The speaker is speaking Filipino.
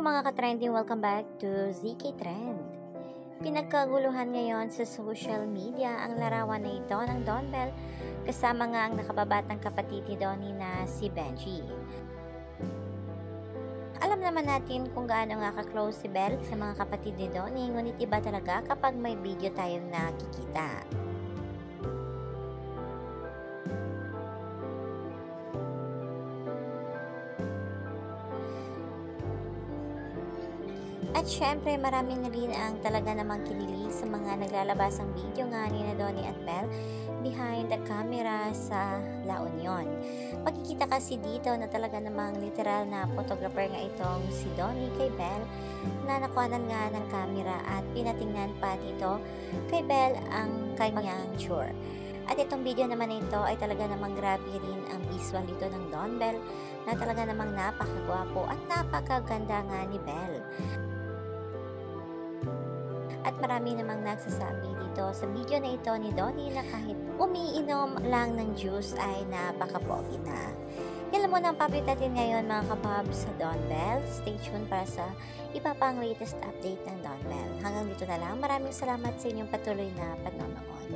mga ka-trending, welcome back to ZK Trend. Pinagkaguluhan ngayon sa social media ang larawan na ito ng Don Bell kasama nga ang nakababatang kapatid ni Donnie na si Benji. Alam naman natin kung gaano nga ka-close si Bell sa mga kapatid ni Donnie, ngunit iba talaga kapag may video tayong nakikita. At syempre marami na rin ang talaga namang kinilig sa mga naglalabasang video nga ni na Donnie at Bell behind the camera sa La Union. Makikita kasi dito na talaga namang literal na photographer nga itong si Donnie kay Bell na nakuhanan nga ng camera at pinatingnan pa dito kay Bell ang kanyang tour. At itong video naman na ito ay talaga namang grabe rin ang visual dito ng Don Bell na talaga namang napakagwapo at napakaganda nga ni Bell. At marami namang nagsasabi dito sa video na ito ni Donnie na kahit umiinom lang ng juice ay napaka-pogi na. Yan lang muna ang update natin ngayon mga kabab sa Don Bell. Stay tuned para sa iba pang latest update ng Don Bell. Hanggang dito na lang. Maraming salamat sa inyong patuloy na panonood.